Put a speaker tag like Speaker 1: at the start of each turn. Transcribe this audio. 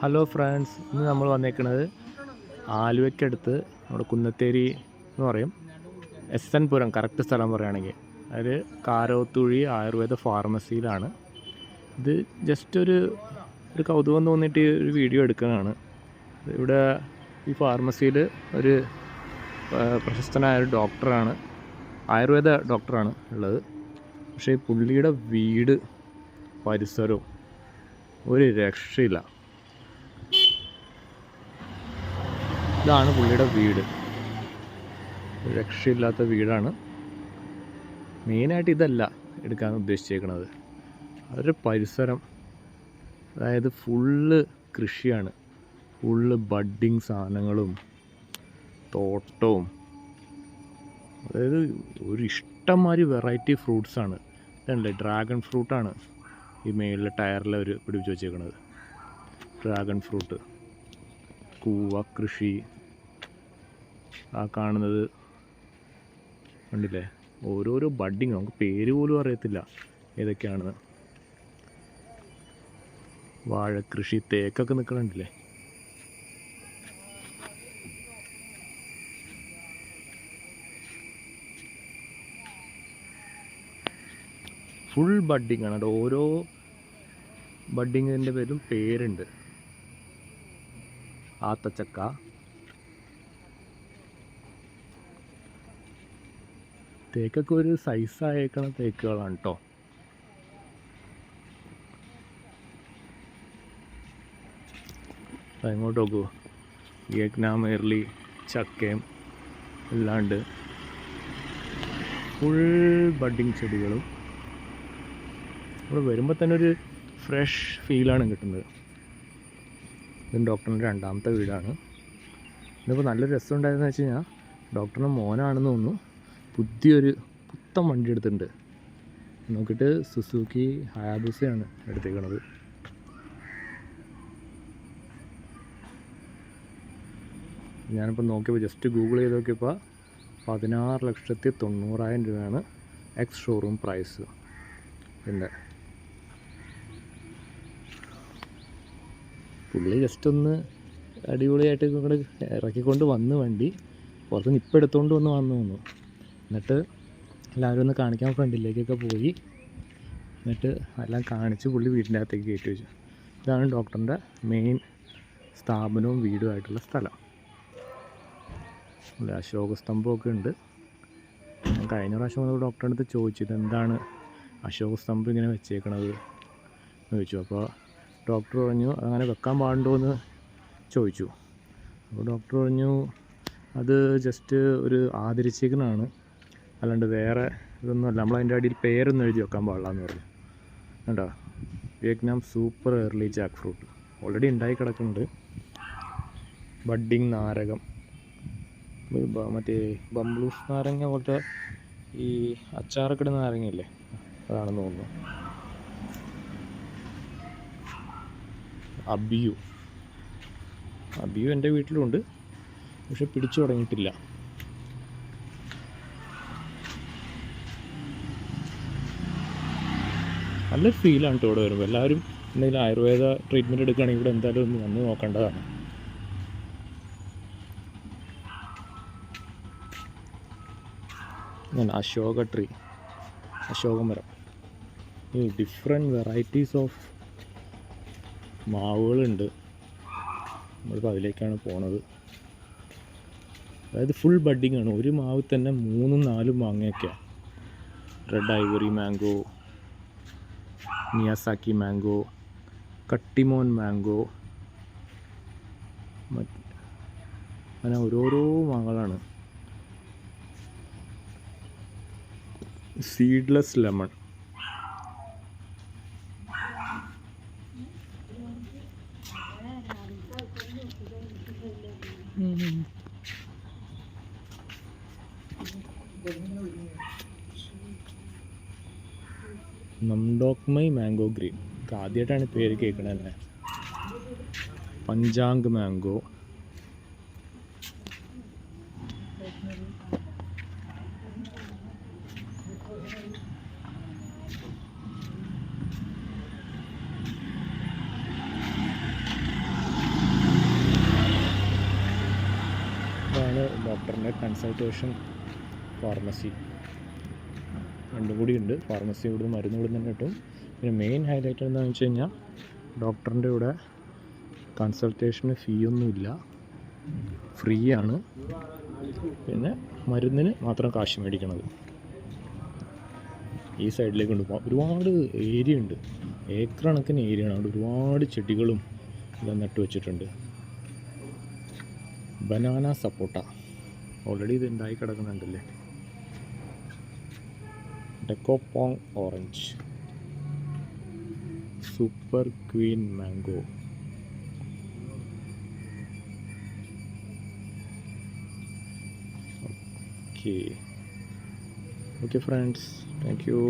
Speaker 1: Hello friends, ഇന്ന് നമ്മൾ വന്നേക്കുന്നത് ആലുവയ്ക്കടുത്ത് നമ്മുടെ കുന്നത്തേരി എന്ന് പറയും, SN പുരം കറക്റ്റ് സ്ഥലം പറയുകയാണെങ്കിൽ. അതായത് കാരോത്തുഴി ആയുർവേദ ഫാർമസിയിലാണ്. ഇത് ജസ്റ്റ് ഒരു കൗതുകം തോന്നിയിട്ട് ഒരു വീഡിയോ എടുക്കുന്നതാണ്. ഇവിടെ ഈ ഫാർമസിയിൽ ഒരു പ്രശസ്തനായ ഒരു ഡോക്ടറാണ്, ആയുർവേദ ഡോക്ടറാണ് ഉള്ളത്. പക്ഷേ പുള്ളിയുടെ വീട് പരിസരവും ഒരു രക്ഷയില്ല. ഇതാണ് പുള്ളിയുടെ വീട്, രക്ഷയില്ലാത്ത വീടാണ്. മെയിനായിട്ട് ഇതല്ല എടുക്കാൻ ഉദ്ദേശിച്ചേക്കുന്നത്, അവരുടെ പരിസരം. അതായത് ഫുള്ള് കൃഷിയാണ്, ഫുള്ള് ബഡ്ഡിങ് സാധനങ്ങളും തോട്ടവും. അതായത് ഒരു ഇഷ്ടംമാതിരി വെറൈറ്റി ഫ്രൂട്ട്സാണ്. ഇതല്ലേ ഡ്രാഗൺ ഫ്രൂട്ടാണ് ഈ മേളിലെ ടയറിൽ അവർ പിടിപ്പിച്ച് വെച്ചേക്കുന്നത്. ഡ്രാഗൺ ഫ്രൂട്ട്, കൂവ കൃഷി. ആ കാണുന്നത് കണ്ടില്ലേ, ഓരോരോ ബഡ്ഡിങ്, നമുക്ക് പേര് പോലും അറിയത്തില്ല ഏതൊക്കെയാണെന്ന്. വാഴക്കൃഷി, തേക്കൊക്കെ നിൽക്കണുണ്ടല്ലേ. ഫുൾ ബഡ്ഡിങ് ആണ്. ഓരോ ബഡ്ഡിങ്ങിൻ്റെ പേരും പേരുണ്ട്. ആത്തച്ചക്ക, തേക്കൊക്കെ ഒരു സൈസായേക്കണ തേക്കുകളാണ് കേട്ടോ. അങ്ങോട്ട് നോക്കൂ, വിയറ്റ്നാം എർലി ചക്കയും എല്ലാണ്ട് ഫുൾ ബഡ്ഡിങ് ചെടികളും. ഇവിടെ വരുമ്പോൾ തന്നെ ഒരു ഫ്രഷ് ഫീലാണ് കിട്ടുന്നത്. ഇത് ഡോക്ടറിൻ്റെ രണ്ടാമത്തെ വീടാണ്. ഇതിപ്പോൾ നല്ലൊരു രസം ഉണ്ടായതെന്ന് വെച്ച് കഴിഞ്ഞാൽ, ഡോക്ടറിൻ്റെ മോനാണെന്ന് തോന്നുന്നു പുതിയൊരു പുത്തൻ വണ്ടി എടുത്തിട്ടുണ്ട്. നോക്കിയിട്ട് സുസുക്കി ഹയാബുസയാണ് എടുത്തേക്കണത്. ഞാനിപ്പോൾ നോക്കിയപ്പോൾ ജസ്റ്റ് ഗൂഗിൾ ചെയ്ത് നോക്കിയപ്പോൾ 16,90,000 രൂപയാണ് എക്സ് ഷോറൂം പ്രൈസ്. ഇതിൻ്റെ പുള്ളി ജസ്റ്റ് ഒന്ന് അടിപൊളിയായിട്ട് ഇങ്ങോട്ട് ഇറക്കിക്കൊണ്ട് വന്ന് വണ്ടി പുറത്ത് നിപ്പെടുത്തോണ്ട് വന്നു. എന്നിട്ട് എല്ലാവരും ഒന്ന് കാണിക്കാൻ ഫ്രണ്ടിലേക്കൊക്കെ പോയി, എന്നിട്ട് എല്ലാം കാണിച്ച് പുള്ളി വീടിൻ്റെ അകത്തേക്ക് കയറ്റി വെച്ചു. ഇതാണ് ഡോക്ടറിൻ്റെ മെയിൻ സ്ഥാപനവും വീടുമായിട്ടുള്ള സ്ഥലം. ഇവിടെ അശോക സ്തംഭമൊക്കെ ഉണ്ട്. ഞാൻ കഴിഞ്ഞ പ്രാവശ്യം ഡോക്ടറുടെ അടുത്ത് ചോദിച്ചു, ഇതെന്താണ് അശോക സ്തംഭം ഇങ്ങനെ വെച്ചേക്കണത് എന്ന് ചോദിച്ചു. അപ്പോൾ ഡോക്ടർ പറഞ്ഞു അങ്ങനെ വെക്കാൻ പാടുണ്ടോ എന്ന് ചോദിച്ചു. അപ്പോൾ ഡോക്ടർ പറഞ്ഞു അത് ജസ്റ്റ് ഒരു ആദരിച്ചേക്കണാണ്, അല്ലാണ്ട് വേറെ ഇതൊന്നുമല്ല. നമ്മളതിൻ്റെ അടിയിൽ പേരൊന്നും എഴുതി വെക്കാൻ പാടില്ല എന്ന് പറഞ്ഞു. കണ്ടോ, Vietnam super early Jack fruit already ഉണ്ടായി കിടക്കുന്നുണ്ട്. ബഡ്ഡിങ് നാരകം, മറ്റേ ബംബ്ലൂസ് നാരങ്ങ പോലത്തെ ഈ അച്ചാറൊക്കെ ഇടുന്ന നാരങ്ങയില്ലേ, അതാണെന്ന് തോന്നുന്നു. അബിയു എൻ്റെ വീട്ടിലുണ്ട്, പക്ഷെ പിടിച്ചു തുടങ്ങിയിട്ടില്ല. നല്ല ഫീലാണ് കേട്ടോ ഇവിടെ വരുമ്പോൾ. എല്ലാവരും എന്തെങ്കിലും ആയുർവേദ ട്രീറ്റ്മെൻറ്റ് എടുക്കുകയാണെങ്കിൽ ഇവിടെ എന്തായാലും ഒന്ന് വന്ന് നോക്കേണ്ടതാണ്. അശോക ട്രീ, അശോകമരം, ഈ ഡിഫറെൻറ്റ് വെറൈറ്റീസ് ഓഫ് മാവുകളുണ്ട്. നമ്മളിപ്പോൾ അതിലേക്കാണ് പോണത്. അതായത് ഫുൾ ബഡ്ഡിങ് ആണ്. ഒരു മാവിൽ തന്നെ 3-4 മാങ്ങയൊക്കെയാണ്. Red ivory mango, Miyazaki mango, Kattimon mango, അങ്ങനെ ഓരോരോ മാങ്ങകളാണ്. Seedless lemon, Nam Dok Mai mango green, ആദ്യമായിട്ടാണ് പേര് കേൾക്കണത് തന്നെ. പഞ്ചാങ് മാംഗോ, പിന്നെ കൺസൾട്ടേഷൻ, ഫാർമസി രണ്ടും കൂടി ഉണ്ട്. ഫാർമസി ഇവിടുന്ന് മരുന്ന് ഇവിടുന്ന് തന്നെ കിട്ടും. പിന്നെ മെയിൻ ഹൈലൈറ്റ് എന്താണെന്ന് വെച്ച് കഴിഞ്ഞാൽ ഡോക്ടറിൻ്റെ ഇവിടെ കൺസൾട്ടേഷന് ഫീ ഒന്നുമില്ല, ഫ്രീ ആണ്. പിന്നെ മരുന്നിന് മാത്രം കാശ് മേടിക്കണത്. ഈ സൈഡിലേക്ക് കൊണ്ട് പോകാം. ഒരുപാട് ഏരിയ ഉണ്ട്, ഏക്കർ കണക്കിന് ഏരിയ ആണ്. അവിടെ ഒരുപാട് ചെടികളും എല്ലാം നട്ടു വെച്ചിട്ടുണ്ട്. ബനാന സപ്പോട്ട ഓൾറെഡി ഇത് ഉണ്ടായി കിടക്കുന്നുണ്ടല്ലേ. Dekopon orange, super queen mango. Okay friends, thank U.